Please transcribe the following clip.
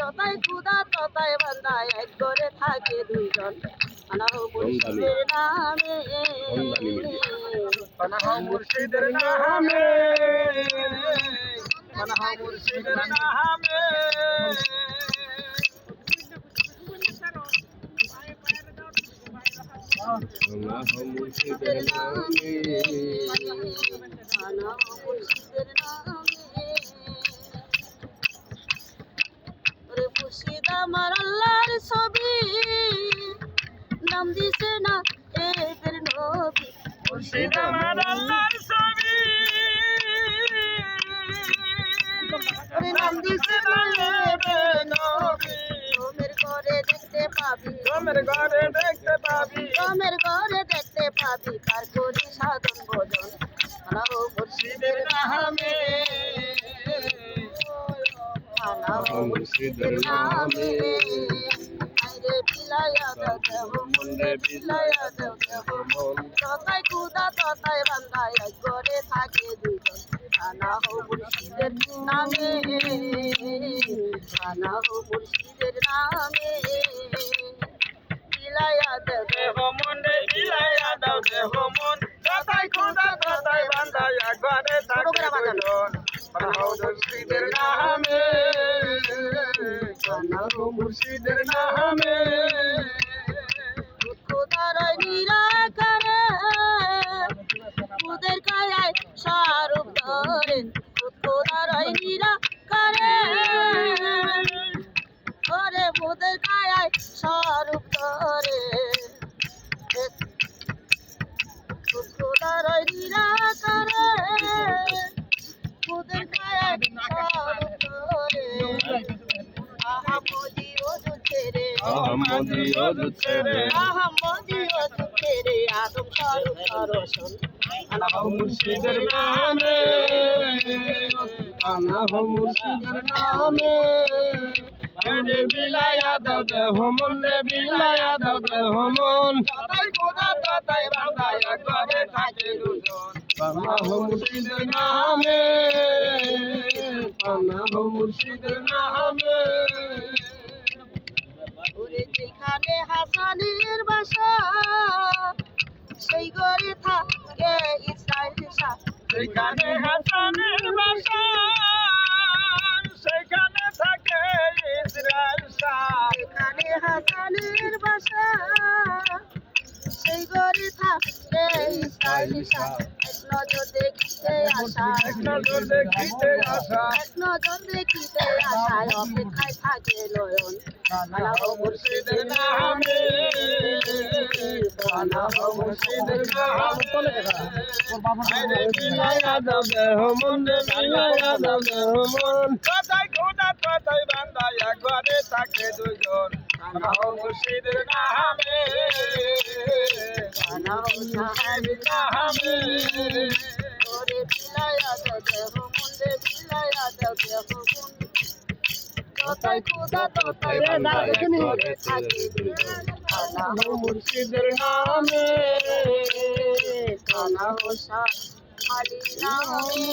যতই খুদা ততই বান্দা এক করে থাকে দুইজন আনাহো মুর্শিদের নামে আনাহো মুর্শিদের নামে আনাহো মুর্শিদের নামে আনাহো মুর্শিদের নামে আনাহো মুর্শিদের নামে ওরে মুর্শিদ আমার আল্লাহর ছবি নাম দিছে না এদের নবী মুর্শিদ আমার আল্লাহর ছবি ওরে নাম দিছে না এদের নবী তোমের ঘরে দেখতে পাবি তোমের ঘরে দেখতে পাবি তোমের ঘরে দেখতে পাবি কার করি সাধন ভজন আনাহো মুর্শিদের নামে আনাহো মুর্শিদের নামে আইরে বিলায়া দাও দেহ মন রে বিলায়া দাও দেহ মন ততাই খুদা ততাই বান্দা এক ঘরে থাকে দুইজন আনাহো মুর্শিদের নামে আনাহো মুর্শিদের নামে বিলায়া দাও দেহ মন রে বিলায়া দাও দেহ মন ততাই খুদা ততাই বান্দা এক ঘরে থাকে দুইজন আনাহো মুর্শিদের নামে আনাহো মুর্শিদের নামে খোদার নিরাকারে মুদের কায়ায় স্বরূপ ধরে খোদার নিরাকারে ওরে মুদের কায়ায় স্বরূপ ধরে খোদার নিরাকারে মুদের কায়ায় স্বরূপ ধরে আহামদি ওযু ছেড়ে আহমদি ওযু ছেড়ে আহামদি ওযু ছেড়ে আদম স্বরূপ দর্শন আনাহো মুর্শিদের নামে আনাহো মুর্শিদের নামে রে বিলায়া দাও দেহ মন রে বিলায়া দাও দেহ মন ততাই খোদা ততাই বান্দা এক ঘরে থাকে দুজন আনাহো মুর্শিদের নামে আনাহো মুর্শিদের নামে ওরে যেখানে হাসানের বাসা সেই ঘরে থাকে ইসরাইল শাহ সেখানে হাসানের বাসা সেখানে থাকে ইসরাইল শাহ যেখানে হাসানের বাসা সেই ঘরে থাকে ইসরাইল শাহ এক নজর দেখিতে আসা এক নজর দেখিতে আসা এক নজর দেখিতে আশায় অপেক্ষায় থাকে নয়ন আনাহো মুর্শিদের নামে আনাহো মুর্শিদের নামে রে বিলায়া দাও দেহ মন রে বিলায়া দাও দেহ মন ততাই খোদা ততাই বান্দা এক ঘরে থাকে দুজন আনাহো মুর্শিদের নামে আনাহো মুর্শিদের নামে ওরে বিলায়া দাও দেহ মন রে বিলায়া দাও দেহ মন ততাই খোদা ততাই বান্দা এক ঘরে থাকে দুইজন আনাহো মুর্শিদের নামে আনাহো শাহ আলী নামে